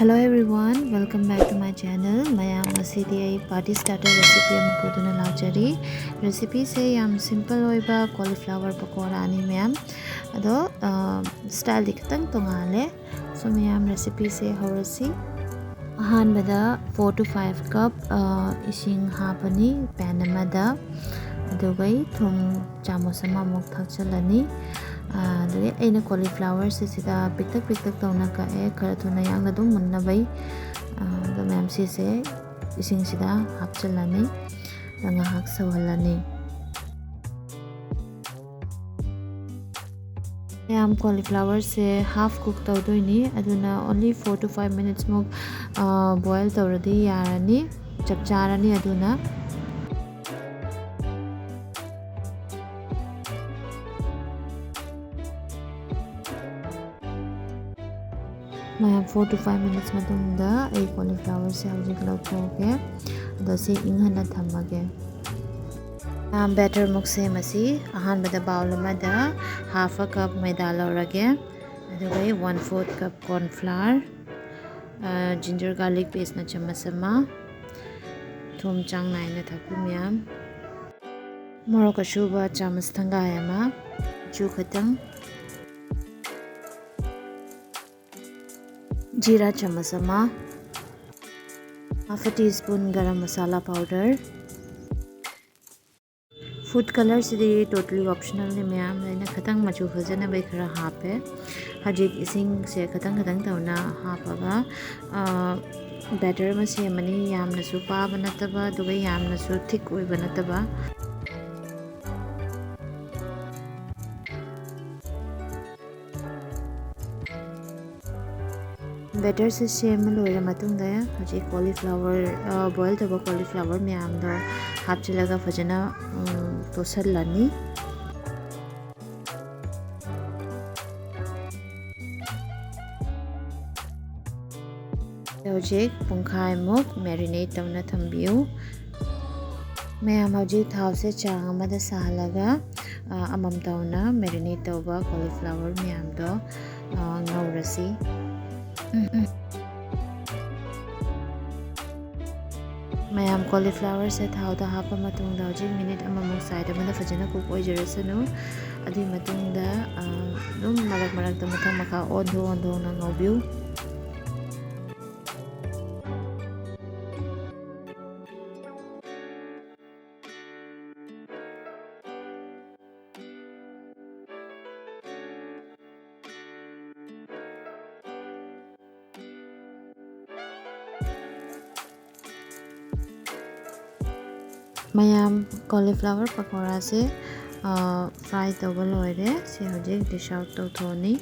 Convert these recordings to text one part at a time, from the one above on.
Hello everyone, welcome back to my channel. Mayam ngasidi ay party starter recipe am puduna lachari. Recipe se yam simple oiba cauliflower pakora ani mayam. Ado style dikitang tongale. So mayam recipe se horasi. Ahanbada 4 to 5 cup ising hapani pan amada. Adugai thum chamos ama muk thakchalani. Jadi aina cauliflower sida pitak tauna ka khara thuna yang dum munna bai da mem se ising sida hapchalani danga hak sawhalani yam cauliflower se half cook tawdoini aduna only 4 to 5 minutes muk boil tawradi yarani chap charani aduna Mayam 4 to 5 minutes matungda ay cauliflower se hawjik lawthoke ado se inghana thamage batter muk se masi ahanbada bowl amada half a cup maida lawrage adugai 1/4 cup corn flour ginger garlic paste na chamas ama thum chang naina thakpi miyam morok ashuba chamas thanga ama chu khatang Jeera chamas ama, half a teaspoon garam masala powder, food color sidi totally optional ni mayam laina khatang machu phajana bai khara hape hajik ising se khatang tauna hapaga batter ma se mani yamna su pa banataba dugai yamna su thick oi banataba batter se same loira matungda haji cauliflower boil taba cauliflower mayam do hapchilaga fajana tosallani hojik pungkhai muk marinate tawna thambiu mayam hojik thau se chang amada sahalaga amam tawna marinate tawba cauliflower mayam do ngaurasi mayam cauliflower se thau da hapa matungda hojik minute amamuk side amada fajana cook oijarasanu adi matungda dum marak da mathang makha ondo na ngaubiu mayam cauliflower pakora se fry tawba loire se hojik dish out tawthoni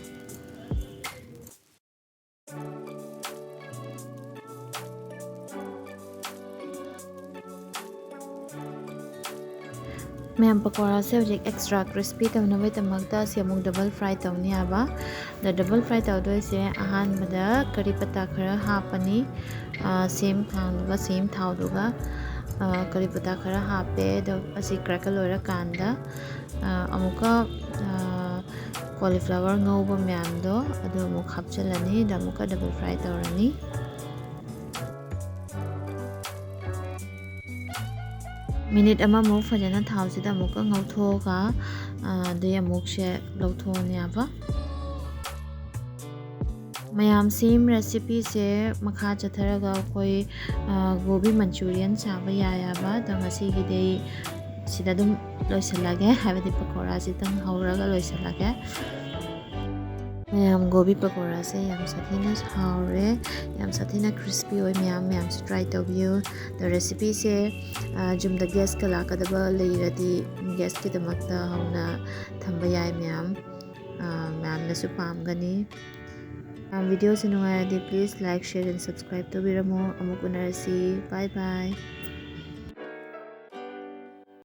mayam pakora se hojik extra crispy tawna bai tamakta se amuk double fry tawni aba the double fry tawdoi se ahan bada kari pata khara hapani same thang same thau duga kari pata khara hape do asi crackle ora kanda amuka cauliflower ngauba myam do adu amuk hapchalani da amuka double fry tawrani minute ama muk fajana thau sida amuka ngauthoga de amuk she lawthoni aba mayam same recipe se makha chatharaga koi gobi manchurian chaba yaba dangasi gide sida dum loisalage habedi pakora sitang hauraga loisalage mayam gobi pakora se yam sathina haure yam sathina crispy oi mayam se try to view the recipe se jum the gas kala kadaba leiradi gas ki damakta hauna thamba yai mayam na su pamgani video se nungai please like share and subscribe to biramo amuk unarasi bye bye